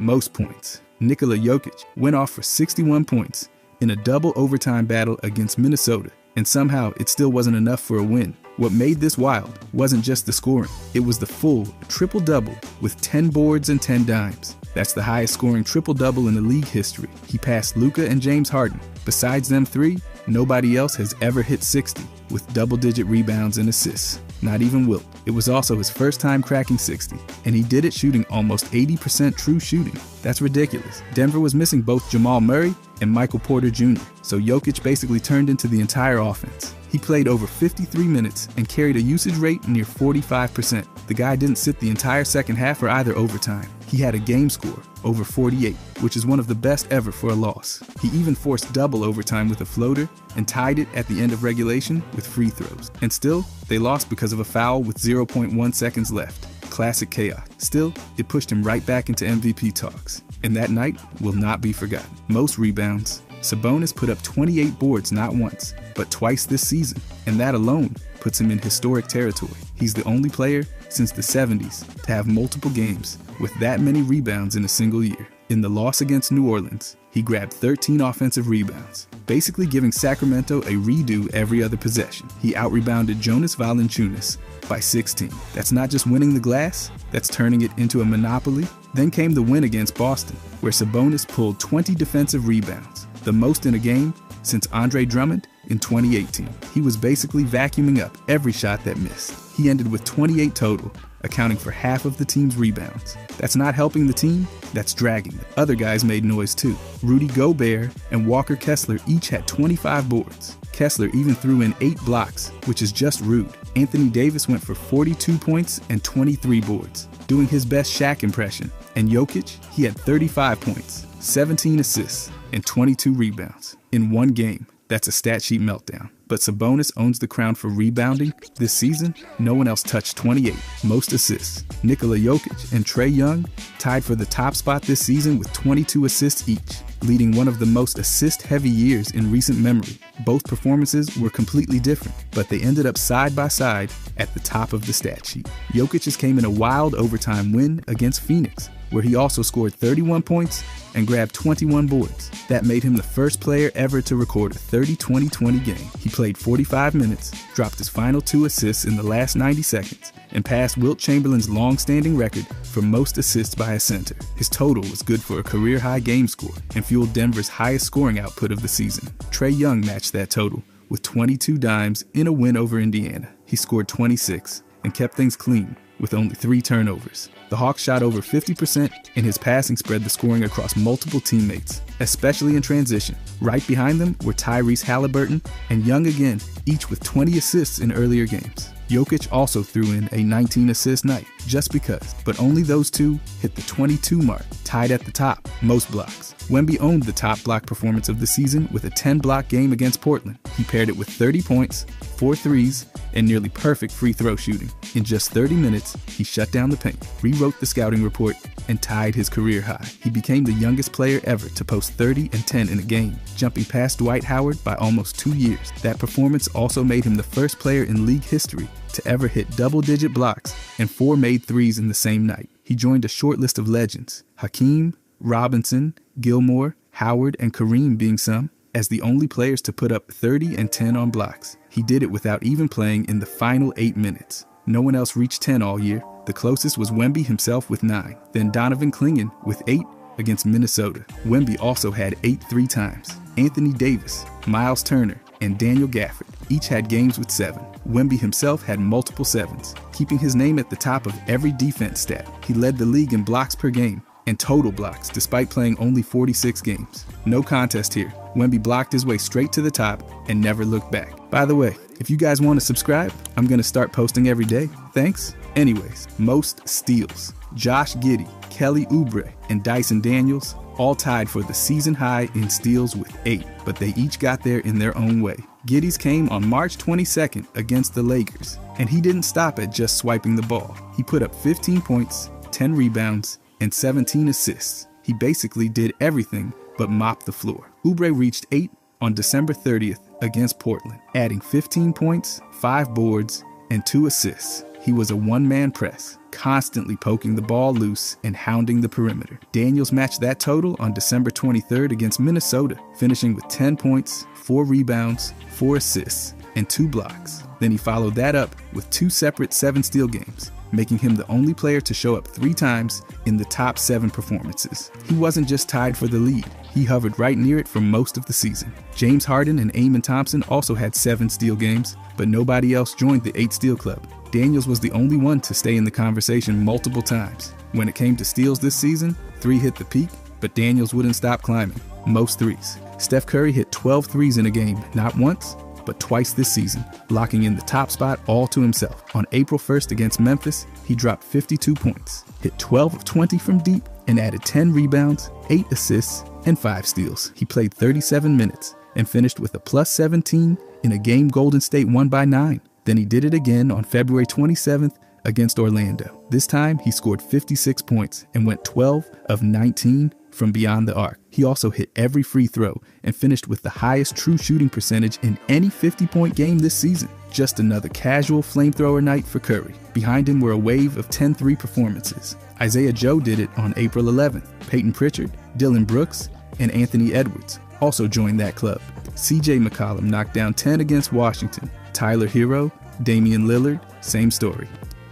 most points. Nikola Jokic went off for 61 points in a double overtime battle against Minnesota, and somehow it still wasn't enough for a win. What made this wild wasn't just the scoring, it was the full triple-double with 10 boards and 10 dimes. That's the highest scoring triple-double in the league history. He passed Luka and James Harden. Besides them three, nobody else has ever hit 60 with double-digit rebounds and assists. Not even Wilt. It was also his first time cracking 60, and he did it shooting almost 80% true shooting. That's ridiculous. Denver was missing both Jamal Murray and Michael Porter Jr., so Jokic basically turned into the entire offense. He played over 53 minutes and carried a usage rate near 45%. The guy didn't sit the entire second half or either overtime. He had a game score over 48, which is one of the best ever for a loss. He even forced double overtime with a floater and tied it at the end of regulation with free throws. And still, they lost because of a foul with 0.1 seconds left. Classic chaos. Still, it pushed him right back into MVP talks. And that night will not be forgotten. Most rebounds. Sabonis put up 28 boards not once, but twice this season, and that alone puts him in historic territory. He's the only player since the 70s to have multiple games with that many rebounds in a single year. In the loss against New Orleans, he grabbed 13 offensive rebounds, basically giving Sacramento a redo every other possession. He out-rebounded Jonas Valanciunas by 16. That's not just winning the glass, that's turning it into a monopoly. Then came the win against Boston, where Sabonis pulled 20 defensive rebounds, the most in a game since Andre Drummond in 2018. He was basically vacuuming up every shot that missed. He ended with 28 total, accounting for half of the team's rebounds. That's not helping the team, that's dragging them. Other guys made noise too. Rudy Gobert and Walker Kessler each had 25 boards. Kessler even threw in 8 blocks, which is just rude. Anthony Davis went for 42 points and 23 boards, doing his best Shaq impression. And Jokic, he had 35 points, 17 assists, and 22 rebounds in one game. That's a stat sheet meltdown. But Sabonis owns the crown for rebounding. This season, no one else touched 28, most assists. Nikola Jokic and Trae Young tied for the top spot this season with 22 assists each, leading one of the most assist-heavy years in recent memory. Both performances were completely different, but they ended up side by side at the top of the stat sheet. Jokic's came in a wild overtime win against Phoenix, where he also scored 31 points and grabbed 21 boards. That made him the first player ever to record a 30-20-20 game. He played 45 minutes, dropped his final 2 assists in the last 90 seconds, and passed Wilt Chamberlain's long-standing record for most assists by a center. His total was good for a career-high game score and fueled Denver's highest scoring output of the season. Trae Young matched that total with 22 dimes in a win over Indiana. He scored 26 and kept things clean with only 3 turnovers. The Hawks shot over 50%, and his passing spread the scoring across multiple teammates, especially in transition. Right behind them were Tyrese Halliburton and Young again, each with 20 assists in earlier games. Jokic also threw in a 19-assist night, just because, but only those two hit the 22 mark, tied at the top, most blocks. Wemby owned the top block performance of the season with a 10-block game against Portland. He paired it with 30 points, 4 threes, and nearly perfect free throw shooting. In just 30 minutes, he shut down the paint, rewrote the scouting report, and tied his career high. He became the youngest player ever to post 30 and 10 in a game, jumping past Dwight Howard by almost 2 years. That performance also made him the first player in league history to ever hit double-digit blocks and 4 made threes in the same night. He joined a short list of legends, Hakeem, Robinson, Gilmore, Howard, and Kareem being some, as the only players to put up 30 and 10 on blocks. He did it without even playing in the final 8 minutes. No one else reached 10 all year. The closest was Wemby himself with 9, then Donovan Clingan with 8 against Minnesota. Wemby also had 8 3 times. Anthony Davis, Miles Turner, and Daniel Gafford each had games with 7. Wemby himself had multiple 7s, keeping his name at the top of every defense stat. He led the league in blocks per game and total blocks despite playing only 46 games. No contest here. Wemby blocked his way straight to the top and never looked back. By the way, if you guys want to subscribe, I'm going to start posting every day. Thanks. Anyways, most steals. Josh Giddey, Kelly Oubre, and Dyson Daniels all tied for the season high in steals with 8, but they each got there in their own way. Giddey's came on March 22nd against the Lakers, and he didn't stop at just swiping the ball. He put up 15 points, 10 rebounds, and 17 assists. He basically did everything but mop the floor. Oubre reached 8 on December 30th against Portland, adding 15 points, 5 boards, and 2 assists. he was a one-man press, constantly poking the ball loose and hounding the perimeter. Daniels matched that total on December 23rd against Minnesota, finishing with 10 points, 4 rebounds, 4 assists, and 2 blocks. Then he followed that up with 2 separate 7-steal games, making him the only player to show up 3 times in the top 7 performances. He wasn't just tied for the lead, he hovered right near it for most of the season. James Harden and Amen Thompson also had 7 steal games, but nobody else joined the 8-steal club. Daniels was the only one to stay in the conversation multiple times. When it came to steals this season, 3 hit the peak, but Daniels wouldn't stop climbing. Most threes. Steph Curry hit 12 threes in a game, not once, but twice this season, locking in the top spot all to himself. On April 1st against Memphis, he dropped 52 points, hit 12 of 20 from deep, and added 10 rebounds, 8 assists, and 5 steals. He played 37 minutes and finished with a plus 17 in a game Golden State won by 9. Then he did it again on February 27th against Orlando. This time, he scored 56 points and went 12 of 19 from beyond the arc. He also hit every free throw and finished with the highest true shooting percentage in any 50-point game this season. Just another casual flamethrower night for Curry. Behind him were a wave of 10-3 performances. Isaiah Joe did it on April 11th. Peyton Pritchard, Dylan Brooks, and Anthony Edwards also joined that club. CJ McCollum knocked down 10 against Washington. Tyler Hero, Damian Lillard, same story.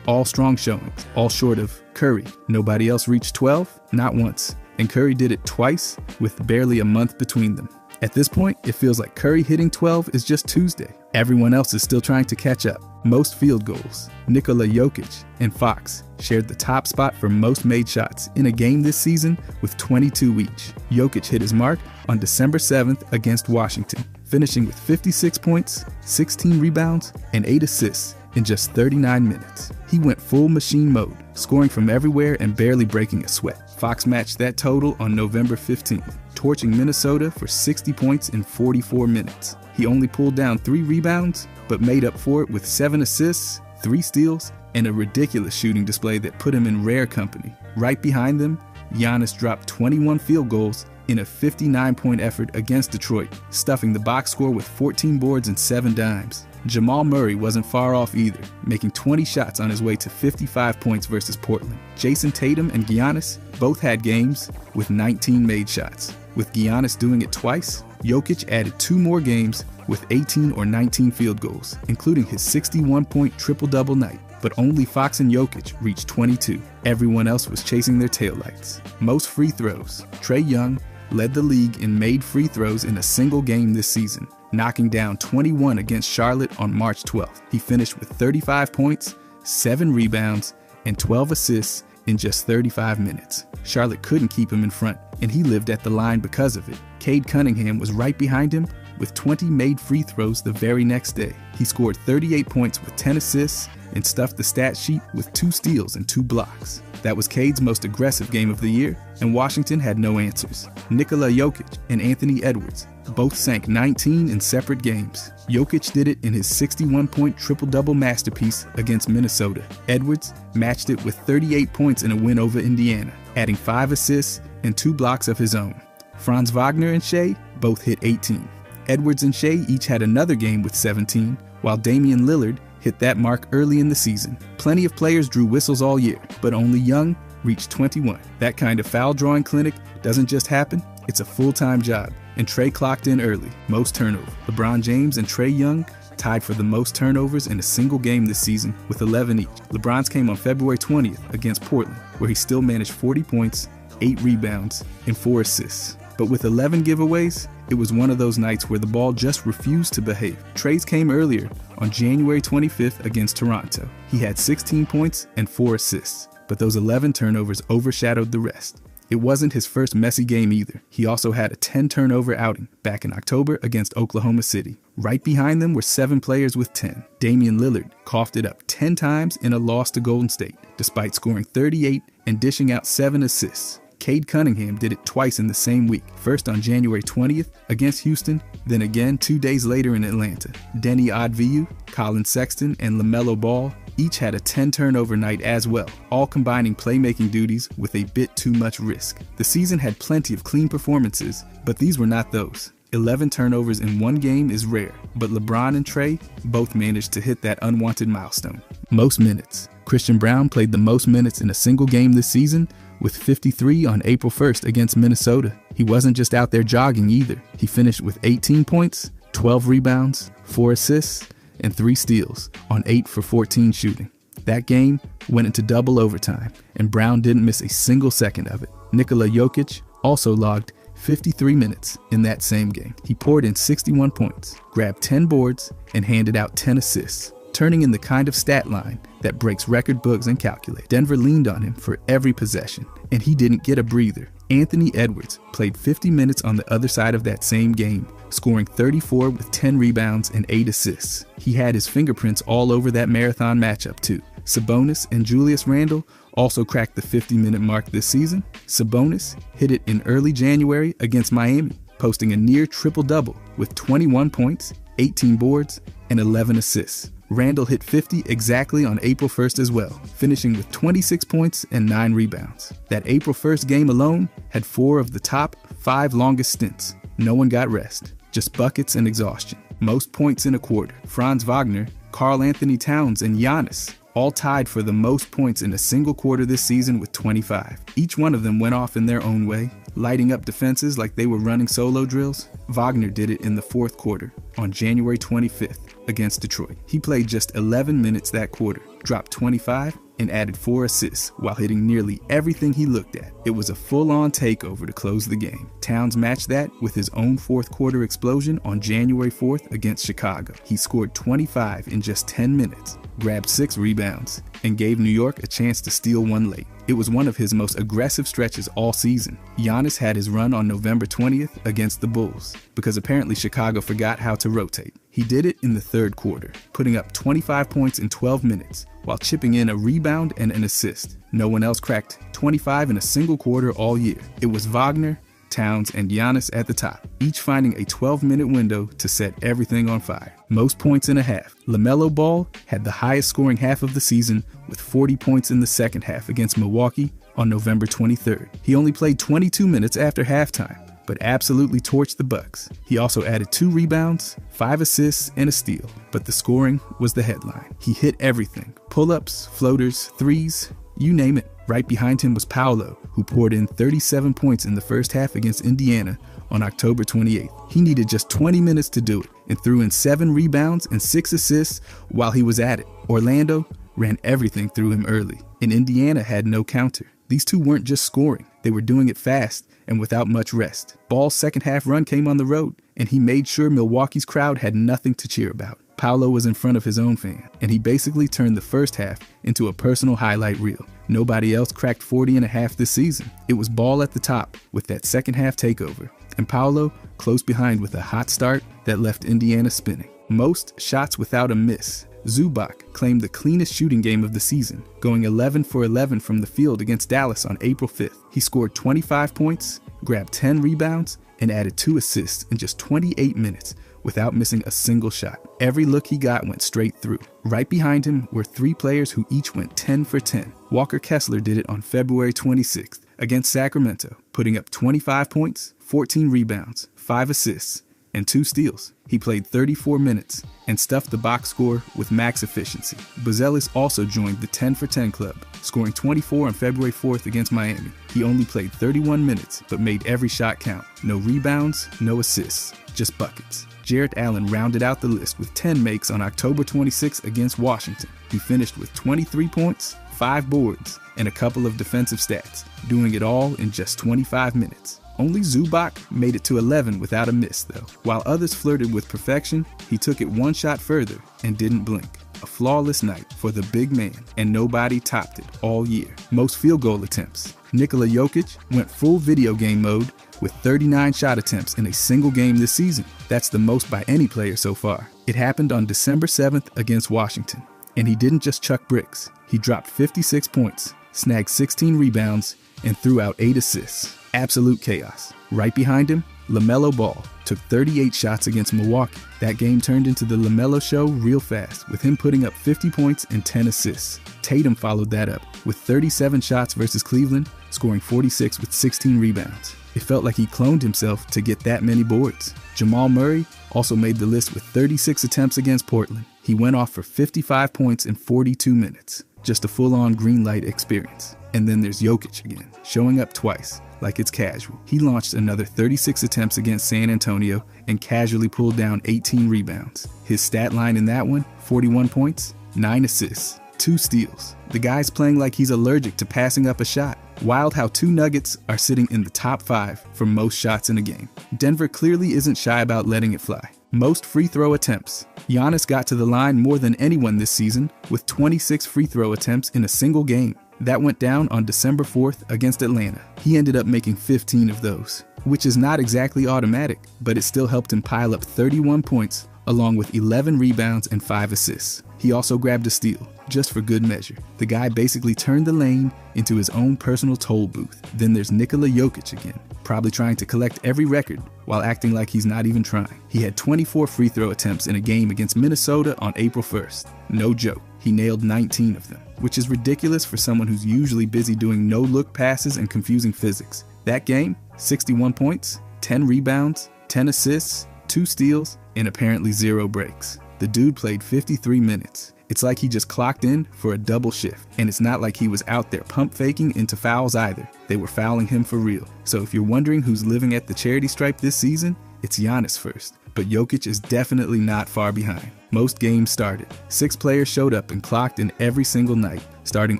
All strong showings, all short of Curry. Nobody else reached 12, not once. And Curry did it twice with barely a month between them. At this point, it feels like Curry hitting 12 is just Tuesday. Everyone else is still trying to catch up. Most field goals. Nikola Jokic and Fox shared the top spot for most made shots in a game this season with 22 each. Jokic hit his mark on December 7th against Washington, finishing with 56 points, 16 rebounds, and 8 assists in just 39 minutes. He went full machine mode, scoring from everywhere and barely breaking a sweat. Fox matched that total on November 15th, torching Minnesota for 60 points in 44 minutes. He only pulled down 3 rebounds, but made up for it with 7 assists, 3 steals, and a ridiculous shooting display that put him in rare company. Right behind them, Giannis dropped 21 field goals in a 59-point effort against Detroit, stuffing the box score with 14 boards and 7 dimes. Jamal Murray wasn't far off either, making 20 shots on his way to 55 points versus Portland. Jason Tatum and Giannis both had games with 19 made shots. With Giannis doing it twice, Jokic added 2 more games with 18 or 19 field goals, including his 61-point triple-double night. But only Fox and Jokic reached 22. Everyone else was chasing their taillights. Most free throws. Trae Young led the league in made free throws in a single game this season, knocking down 21 against Charlotte on March 12th. He finished with 35 points, 7 rebounds, and 12 assists in just 35 minutes. Charlotte couldn't keep him in front, and he lived at the line because of it. Cade Cunningham was right behind him with 20 made free throws the very next day. He scored 38 points with 10 assists and stuffed the stat sheet with 2 steals and 2 blocks. That was Cade's most aggressive game of the year, and Washington had no answers. Nikola Jokic and Anthony Edwards both sank 19 in separate games. Jokic did it in his 61-point triple-double masterpiece against Minnesota. Edwards matched it with 38 points in a win over Indiana, adding 5 assists and 2 blocks of his own. Franz Wagner and Shea both hit 18. Edwards and Shea each had another game with 17, while Damian Lillard hit that mark early in the season. Plenty of players drew whistles all year, but only Young reached 21. That kind of foul drawing clinic doesn't just happen, it's a full-time job, and Trae clocked in early. Most turnover. LeBron James and Trae Young tied for the most turnovers in a single game this season with 11 each. LeBron's came on February 20th against Portland, where he still managed 40 points, 8 rebounds, and 4 assists. But with 11 giveaways, it was one of those nights where the ball just refused to behave. Trae's came earlier on January 25th against Toronto. He had 16 points and 4 assists, but those 11 turnovers overshadowed the rest. It wasn't his first messy game either. He also had a 10-turnover outing back in October against Oklahoma City. Right behind them were 7 players with 10. Damian Lillard coughed it up 10 times in a loss to Golden State, despite scoring 38 and dishing out 7 assists. Cade Cunningham did it twice in the same week, first on January 20th against Houston, then again 2 days later in Atlanta. Denny Adviu, Colin Sexton, and LaMelo Ball each had a 10-turnover night as well, all combining playmaking duties with a bit too much risk. The season had plenty of clean performances, but these were not those. 11 turnovers in one game is rare, but LeBron and Trae both managed to hit that unwanted milestone. Most minutes. Christian Braun played the most minutes in a single game this season with 53 on April 1st against Minnesota. He wasn't just out there jogging either. He finished with 18 points, 12 rebounds, 4 assists, and 3 steals on 8 for 14 shooting. That game went into double overtime, and Braun didn't miss a single second of it. Nikola Jokic also logged 53 minutes in that same game. He poured in 61 points, grabbed 10 boards, and handed out 10 assists, turning in the kind of stat line that breaks record books and calculate. Denver leaned on him for every possession, and he didn't get a breather. Anthony Edwards played 50 minutes on the other side of that same game, scoring 34 with 10 rebounds and 8 assists. He had his fingerprints all over that marathon matchup too. Sabonis and Julius Randle also cracked the 50-minute mark this season. Sabonis hit it in early January against Miami, posting a near triple-double with 21 points, 18 boards, and 11 assists. Randle hit 50 exactly on April 1st as well, finishing with 26 points and 9 rebounds. That April 1st game alone had 4 of the top 5 longest stints. No one got rest, just buckets and exhaustion. Most points in a quarter. Franz Wagner, Karl Anthony Towns, and Giannis all tied for the most points in a single quarter this season with 25. Each one of them went off in their own way, lighting up defenses like they were running solo drills. Wagner did it in the fourth quarter on January 25th against Detroit. He played just 11 minutes that quarter, dropped 25, and added 4 assists while hitting nearly everything he looked at. It was a full-on takeover to close the game. Towns matched that with his own fourth quarter explosion on January 4th against Chicago. He scored 25 in just 10 minutes, grabbed 6 rebounds, and gave New York a chance to steal one late. It was one of his most aggressive stretches all season. Giannis had his run on November 20th against the Bulls, because apparently Chicago forgot how to rotate. He did it in the third quarter, putting up 25 points in 12 minutes, while chipping in a rebound and an assist. No one else cracked 25 in a single quarter all year. It was Wagner, Towns, and Giannis at the top, each finding a 12-minute window to set everything on fire. Most points in a half. LaMelo Ball had the highest scoring half of the season with 40 points in the second half against Milwaukee on November 23rd. He only played 22 minutes after halftime, but absolutely torched the Bucks. He also added 2 rebounds, 5 assists, and a steal, but the scoring was the headline. He hit everything. Pull-ups, floaters, threes, you name it. Right behind him was Paolo, who poured in 37 points in the first half against Indiana on October 28th. He needed just 20 minutes to do it and threw in 7 rebounds and 6 assists while he was at it. Orlando ran everything through him early, and Indiana had no counter. These two weren't just scoring, they were doing it fast and without much rest. Ball's second half run came on the road, and he made sure Milwaukee's crowd had nothing to cheer about. Paolo was in front of his own fan, and he basically turned the first half into a personal highlight reel. Nobody else cracked 40 and a half this season. It was Ball at the top with that second half takeover, and Paolo close behind with a hot start that left Indiana spinning. Most shots without a miss. Zubac claimed the cleanest shooting game of the season, going 11 for 11 from the field against Dallas on April 5th. He scored 25 points, grabbed 10 rebounds, and added 2 assists in just 28 minutes without missing a single shot. Every look he got went straight through. Right behind him were 3 players who each went 10 for 10. Walker Kessler did it on February 26th against Sacramento, putting up 25 points, 14 rebounds, 5 assists, and 2 steals. He played 34 minutes and stuffed the box score with max efficiency. Buzelis also joined the 10 for 10 club, scoring 24 on February 4th against Miami. He only played 31 minutes, but made every shot count. No rebounds, no assists, just buckets. Jarrett Allen rounded out the list with 10 makes on October 26th against Washington. He finished with 23 points, 5 boards, and a couple of defensive stats, doing it all in just 25 minutes. Only Zubac made it to 11 without a miss, though. While others flirted with perfection, he took it one shot further and didn't blink. A flawless night for the big man, and nobody topped it all year. Most field goal attempts. Nikola Jokic went full video game mode with 39 shot attempts in a single game this season. That's the most by any player so far. It happened on December 7th against Washington, and he didn't just chuck bricks. He dropped 56 points, snagged 16 rebounds, and threw out 8 assists. Absolute chaos. Right behind him, LaMelo Ball took 38 shots against Milwaukee. That game turned into the LaMelo show real fast, with him putting up 50 points and 10 assists. Tatum followed that up with 37 shots versus Cleveland, scoring 46 with 16 rebounds. It felt like he cloned himself to get that many boards. Jamal Murray also made the list with 36 attempts against Portland. He went off for 55 points in 42 minutes. Just a full-on green light experience. And then there's Jokic again, showing up twice, like it's casual. He launched another 36 attempts against San Antonio and casually pulled down 18 rebounds. His stat line in that one, 41 points, 9 assists, 2 steals. The guy's playing like he's allergic to passing up a shot. Wild how 2 Nuggets are sitting in the top 5 for most shots in a game. Denver clearly isn't shy about letting it fly. Most free throw attempts. Giannis got to the line more than anyone this season with 26 free throw attempts in a single game. That went down on December 4th against Atlanta. He ended up making 15 of those, which is not exactly automatic, but it still helped him pile up 31 points along with 11 rebounds and 5 assists. He also grabbed a steal, just for good measure. The guy basically turned the lane into his own personal toll booth. Then there's Nikola Jokic again, probably trying to collect every record while acting like he's not even trying. He had 24 free throw attempts in a game against Minnesota on April 1st. No joke, he nailed 19 of them, which is ridiculous for someone who's usually busy doing no-look passes and confusing physics. That game, 61 points, 10 rebounds, 10 assists, 2 steals, and apparently 0 breaks. The dude played 53 minutes. It's like he just clocked in for a double shift. And it's not like he was out there pump faking into fouls either. They were fouling him for real. So if you're wondering who's living at the charity stripe this season, it's Giannis first. But Jokic is definitely not far behind. Most games started. 6 players showed up and clocked in every single night, starting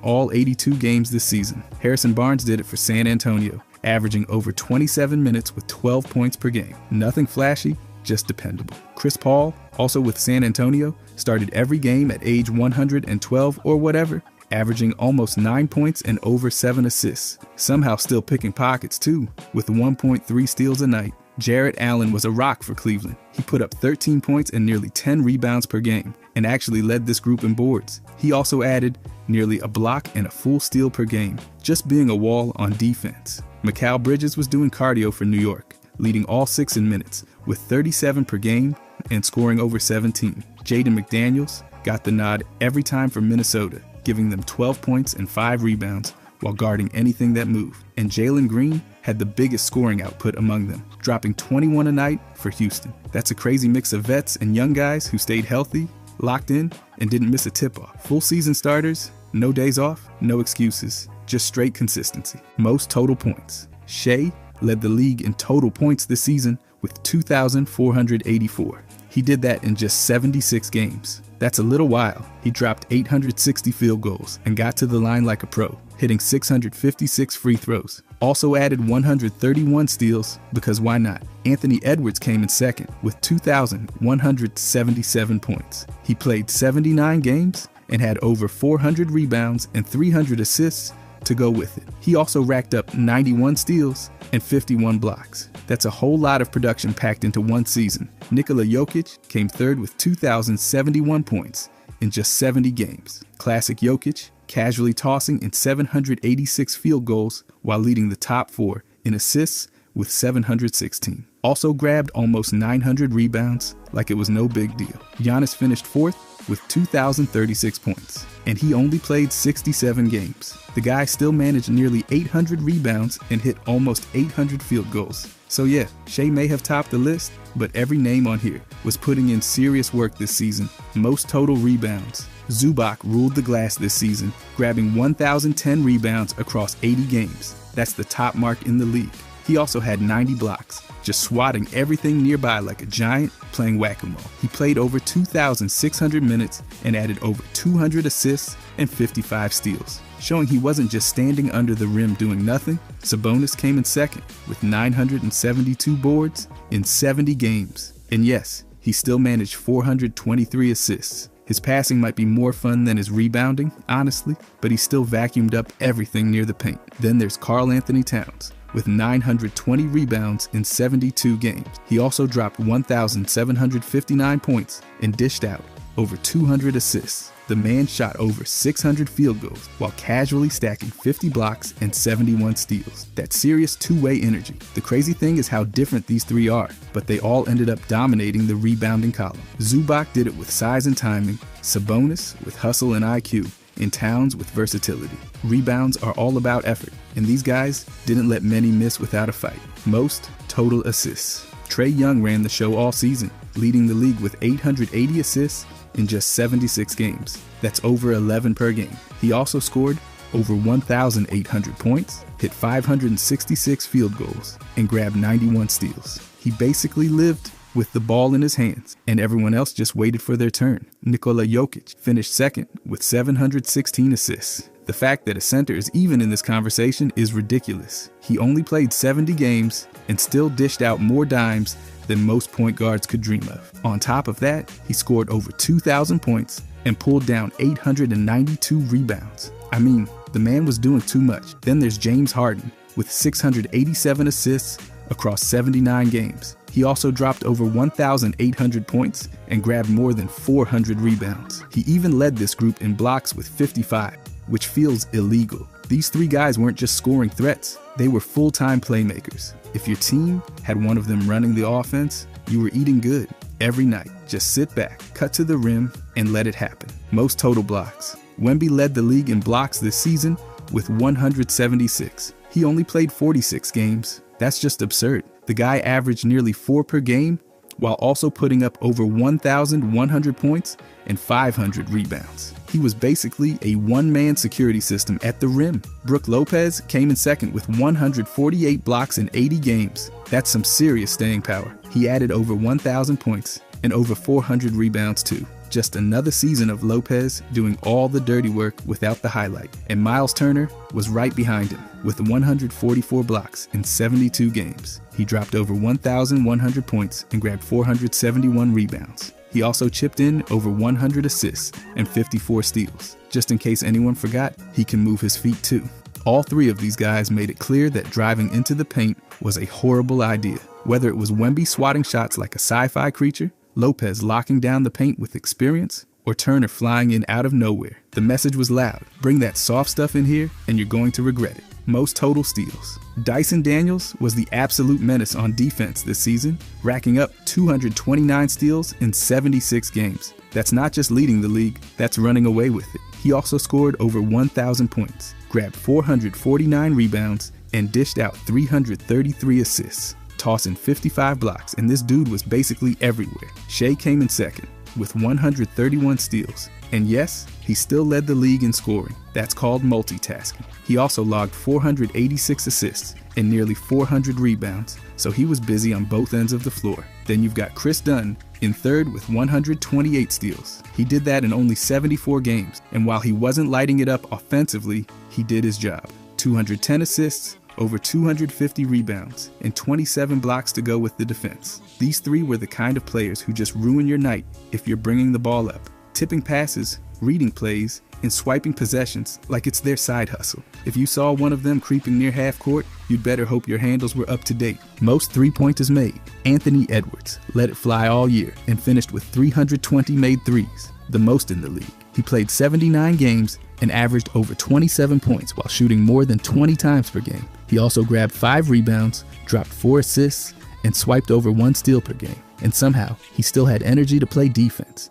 all 82 games this season. Harrison Barnes did it for San Antonio, averaging over 27 minutes with 12 points per game. Nothing flashy, just dependable. Chris Paul, also with San Antonio, started every game at age 112 or whatever, averaging almost 9 points and over 7 assists. Somehow still picking pockets too, with 1.3 steals a night. Jarrett Allen was a rock for Cleveland. He put up 13 points and nearly 10 rebounds per game, and actually led this group in boards. He also added nearly a block and a full steal per game, just being a wall on defense. Mikal Bridges was doing cardio for New York, leading all 6 in minutes, with 37 per game and scoring over 17. Jaden McDaniels got the nod every time for Minnesota, giving them 12 points and 5 rebounds while guarding anything that moved. And Jalen Green had the biggest scoring output among them, dropping 21 a night for Houston. That's a crazy mix of vets and young guys who stayed healthy, locked in, and didn't miss a tip-off. Full season starters, no days off, no excuses, just straight consistency. Most total points. Shea led the league in total points this season with 2,484. He did that in just 76 games. That's a little while. He dropped 860 field goals and got to the line like a pro, hitting 656 free throws. Also added 131 steals, because why not? Anthony Edwards came in second with 2,177 points. He played 79 games and had over 400 rebounds and 300 assists to go with it. He also racked up 91 steals and 51 blocks. That's a whole lot of production packed into one season. Nikola Jokic came third with 2,071 points in just 70 games. Classic Jokic, casually tossing in 786 field goals while leading the top 4 in assists with 716. Also grabbed almost 900 rebounds like it was no big deal. Giannis finished 4th with 2,036 points, and he only played 67 games. The guy still managed nearly 800 rebounds and hit almost 800 field goals. So yeah, Shea may have topped the list, but every name on here was putting in serious work this season. Most total rebounds. Zubac ruled the glass this season, grabbing 1,010 rebounds across 80 games. That's the top mark in the league. He also had 90 blocks, just swatting everything nearby like a giant playing whack-a-mole. He played over 2,600 minutes and added over 200 assists and 55 steals. Showing he wasn't just standing under the rim doing nothing, Sabonis came in second with 972 boards in 70 games. And yes, he still managed 423 assists. His passing might be more fun than his rebounding, honestly, but he still vacuumed up everything near the paint. Then there's Karl Anthony Towns with 920 rebounds in 72 games. He also dropped 1,759 points and dished out over 200 assists. The man shot over 600 field goals while casually stacking 50 blocks and 71 steals. That's serious two-way energy. The crazy thing is how different these three are, but they all ended up dominating the rebounding column. Zubac did it with size and timing, Sabonis with hustle and IQ, and Towns with versatility. Rebounds are all about effort, and these guys didn't let many miss without a fight. Most total assists. Trae Young ran the show all season, leading the league with 880 assists in just 76 games. That's over 11 per game. He also scored over 1,800 points, hit 566 field goals, and grabbed 91 steals. He basically lived with the ball in his hands, and everyone else just waited for their turn. Nikola Jokic finished second with 716 assists. The fact that a center is even in this conversation is ridiculous. He only played 70 games and still dished out more dimes than most point guards could dream of. On top of that, he scored over 2,000 points and pulled down 892 rebounds. I mean, the man was doing too much. Then there's James Harden with 687 assists across 79 games. He also dropped over 1,800 points and grabbed more than 400 rebounds. He even led this group in blocks with 55, which feels illegal. These three guys weren't just scoring threats, they were full-time playmakers. If your team had one of them running the offense, you were eating good every night. Just sit back, cut to the rim, and let it happen. Most total blocks. Wemby led the league in blocks this season with 176. He only played 46 games. That's just absurd. The guy averaged nearly 4 per game while also putting up over 1,100 points and 500 rebounds. He was basically a one-man security system at the rim. Brook Lopez came in second with 148 blocks in 80 games. That's some serious staying power. He added over 1,000 points and over 400 rebounds too. Just another season of Lopez doing all the dirty work without the highlight. And Miles Turner was right behind him with 144 blocks in 72 games. He dropped over 1,100 points and grabbed 471 rebounds. He also chipped in over 100 assists and 54 steals. Just in case anyone forgot, he can move his feet too. All three of these guys made it clear that driving into the paint was a horrible idea. Whether it was Wemby swatting shots like a sci-fi creature, Lopez locking down the paint with experience, or Turner flying in out of nowhere, the message was loud. Bring that soft stuff in here and you're going to regret it. Most total steals. Dyson Daniels was the absolute menace on defense this season, racking up 229 steals in 76 games. That's not just leading the league, that's running away with it. He also scored over 1,000 points, grabbed 449 rebounds, and dished out 333 assists, tossing 55 blocks, and this dude was basically everywhere. Shea came in second with 131 steals, and yes, he still led the league in scoring. That's called multitasking. He also logged 486 assists and nearly 400 rebounds, so he was busy on both ends of the floor. Then you've got Chris Dunn in third with 128 steals. He did that in only 74 games, and while he wasn't lighting it up offensively, he did his job. 210 assists, over 250 rebounds, and 27 blocks to go with the defense. These three were the kind of players who just ruin your night if you're bringing the ball up, tipping passes, reading plays, and swiping possessions like it's their side hustle. If you saw one of them creeping near half court, you'd better hope your handles were up to date. Most three-pointers made. Anthony Edwards let it fly all year and finished with 320 made threes, the most in the league. He played 79 games and averaged over 27 points while shooting more than 20 times per game. He also grabbed 5 rebounds, dropped 4 assists, and swiped over 1 steal per game. And somehow, he still had energy to play defense.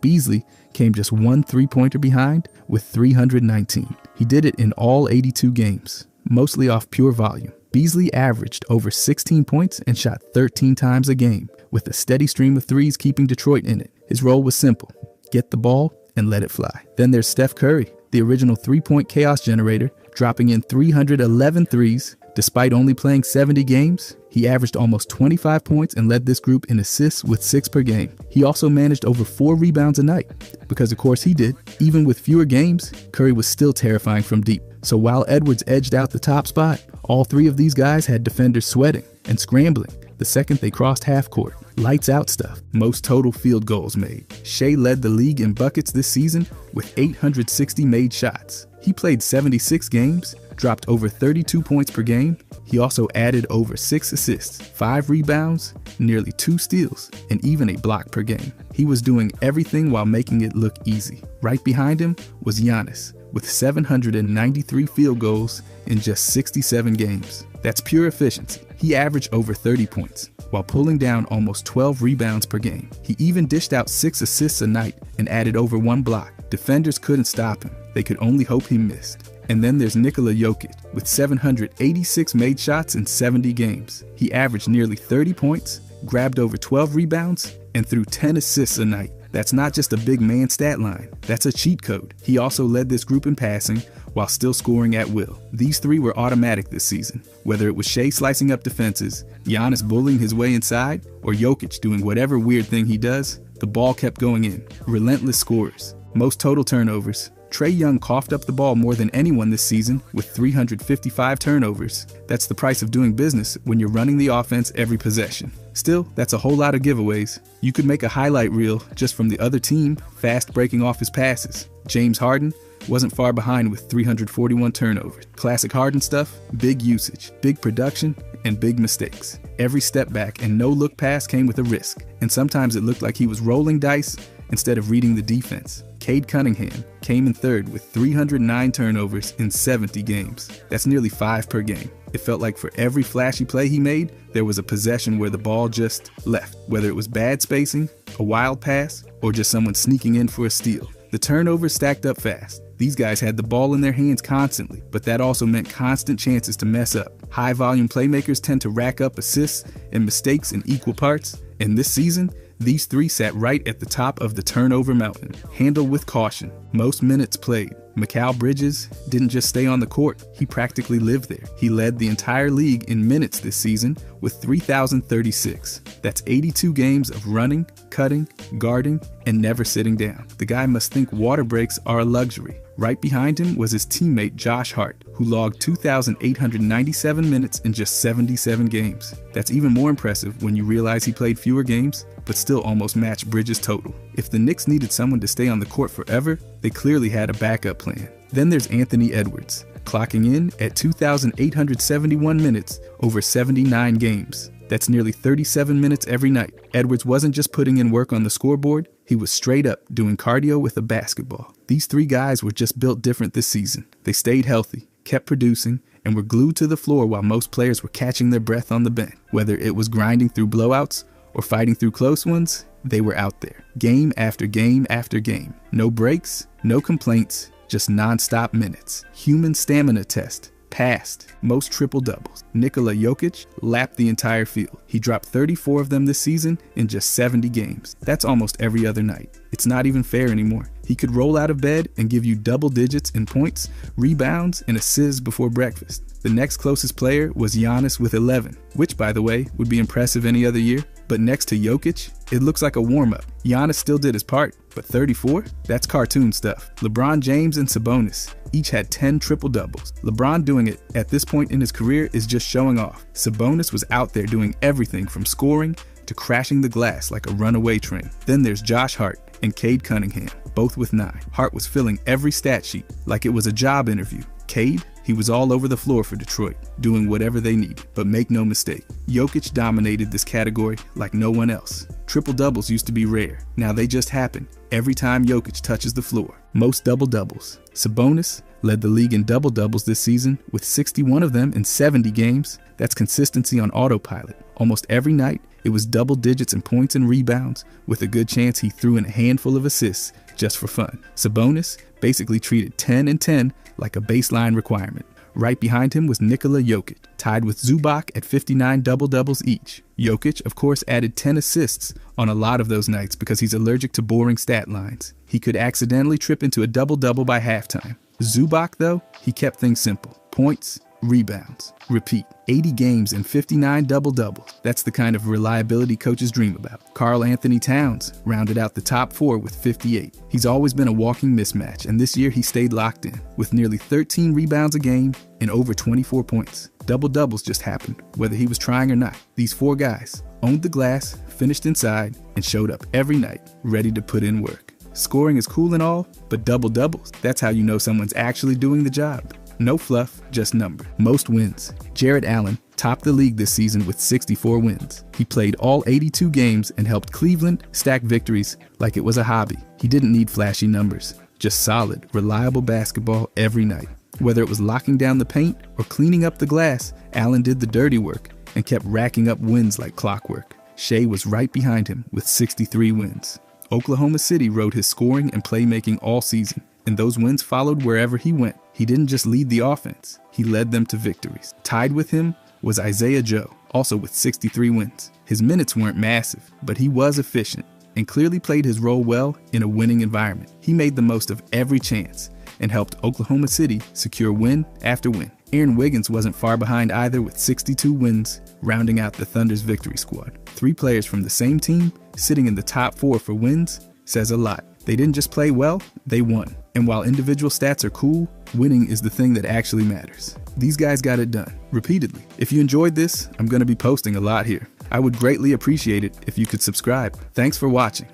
Beasley came just 1 three-pointer behind with 319. He did it in all 82 games, mostly off pure volume. Beasley averaged over 16 points and shot 13 times a game, with a steady stream of threes keeping Detroit in it. His role was simple: get the ball and let it fly. Then there's Steph Curry, the original three-point chaos generator, dropping in 311 threes. Despite only playing 70 games, he averaged almost 25 points and led this group in assists with 6 per game. He also managed over 4 rebounds a night, because of course he did. Even with fewer games, Curry was still terrifying from deep. So while Edwards edged out the top spot, all three of these guys had defenders sweating and scrambling the second they crossed half court. Lights out stuff. Most total field goals made. Shea led the league in buckets this season with 860 made shots. He played 76 games, dropped over 32 points per game. He also added over 6 assists, 5 rebounds, nearly 2 steals, and even a block per game. He was doing everything while making it look easy. Right behind him was Giannis, with 793 field goals in just 67 games. That's pure efficiency. He averaged over 30 points, while pulling down almost 12 rebounds per game. He even dished out 6 assists a night and added over 1 block. Defenders couldn't stop him. They could only hope he missed. And then there's Nikola Jokic, with 786 made shots in 70 games. He averaged nearly 30 points, grabbed over 12 rebounds, and threw 10 assists a night. That's not just a big man stat line, that's a cheat code. He also led this group in passing while still scoring at will. These three were automatic this season. Whether it was Shea slicing up defenses, Giannis bullying his way inside, or Jokic doing whatever weird thing he does, the ball kept going in. Relentless scorers. Most total turnovers. Trae Young coughed up the ball more than anyone this season with 355 turnovers. That's the price of doing business when you're running the offense every possession. Still, that's a whole lot of giveaways. You could make a highlight reel just from the other team fast breaking off his passes. James Harden wasn't far behind with 341 turnovers. Classic Harden stuff, big usage, big production, and big mistakes. Every step back and no-look pass came with a risk, and sometimes it looked like he was rolling dice instead of reading the defense. Cade Cunningham came in third with 309 turnovers in 70 games. That's nearly 5 per game. It felt like for every flashy play he made, there was a possession where the ball just left, whether it was bad spacing, a wild pass, or just someone sneaking in for a steal. The turnovers stacked up fast. These guys had the ball in their hands constantly, but that also meant constant chances to mess up. High-volume playmakers tend to rack up assists and mistakes in equal parts, and this season, these three sat right at the top of the turnover mountain. Handled with caution. Most minutes played. Mikal Bridges didn't just stay on the court, he practically lived there. He led the entire league in minutes this season with 3,036. That's 82 games of running, cutting, guarding, and never sitting down. The guy must think water breaks are a luxury. Right behind him was his teammate Josh Hart, who logged 2,897 minutes in just 77 games. That's even more impressive when you realize he played fewer games, but still almost matched Bridges' total. If the Knicks needed someone to stay on the court forever, they clearly had a backup plan. Then there's Anthony Edwards, clocking in at 2,871 minutes over 79 games. That's nearly 37 minutes every night. Edwards wasn't just putting in work on the scoreboard, he was straight up doing cardio with a basketball. These three guys were just built different this season. They stayed healthy, kept producing, and were glued to the floor while most players were catching their breath on the bench. Whether it was grinding through blowouts or fighting through close ones, they were out there. Game after game after game. No breaks, no complaints, just non-stop minutes. Human stamina test. Passed. Most triple-doubles. Nikola Jokic lapped the entire field. He dropped 34 of them this season in just 70 games. That's almost every other night. It's not even fair anymore. He could roll out of bed and give you double digits in points, rebounds, and assists before breakfast. The next closest player was Giannis with 11, which, by the way, would be impressive any other year. But next to Jokic, it looks like a warm-up. Giannis still did his part, but 34? That's cartoon stuff. LeBron James and Sabonis each had 10 triple-doubles. LeBron doing it at this point in his career is just showing off. Sabonis was out there doing everything from scoring to crashing the glass like a runaway train. Then there's Josh Hart and Cade Cunningham, both with 9. Hart was filling every stat sheet like it was a job interview. Cade, he was all over the floor for Detroit, doing whatever they needed. But make no mistake, Jokic dominated this category like no one else. Triple-doubles used to be rare. Now they just happen every time Jokic touches the floor. Most double-doubles. Sabonis led the league in double-doubles this season with 61 of them in 70 games. That's consistency on autopilot. Almost every night, it was double digits in points and rebounds, with a good chance he threw in a handful of assists just for fun. Sabonis basically treated 10 and 10 like a baseline requirement. Right behind him was Nikola Jokic, tied with Zubac at 59 double-doubles each. Jokic, of course, added 10 assists on a lot of those nights because he's allergic to boring stat lines. He could accidentally trip into a double-double by halftime. Zubac, though, he kept things simple. Points, rebounds, repeat. 80 games and 59 double-doubles. That's the kind of reliability coaches dream about. Karl Anthony Towns rounded out the top 4 with 58. He's always been a walking mismatch, and this year he stayed locked in with nearly 13 rebounds a game and over 24 points. Double-doubles just happened, whether he was trying or not. These 4 guys owned the glass, finished inside, and showed up every night, ready to put in work. Scoring is cool and all, but double-doubles, that's how you know someone's actually doing the job. No fluff, just number. Most wins. Jarrett Allen topped the league this season with 64 wins. He played all 82 games and helped Cleveland stack victories like it was a hobby. He didn't need flashy numbers, just solid, reliable basketball every night. Whether it was locking down the paint or cleaning up the glass, Allen did the dirty work and kept racking up wins like clockwork. Shea was right behind him with 63 wins. Oklahoma City rode his scoring and playmaking all season, and those wins followed wherever he went. He didn't just lead the offense, he led them to victories. Tied with him was Isaiah Joe, also with 63 wins. His minutes weren't massive, but he was efficient. and clearly played his role well in a winning environment. He made the most of every chance and helped Oklahoma City secure win after win. Aaron Wiggins wasn't far behind either, with 62 wins, rounding out the Thunder's victory squad. 3 players from the same team sitting in the top 4 for wins says a lot. They didn't just play well, they won. And while individual stats are cool, winning is the thing that actually matters. These guys got it done, repeatedly. If you enjoyed this, I'm going to be posting a lot here. I would greatly appreciate it if you could subscribe. Thanks for watching.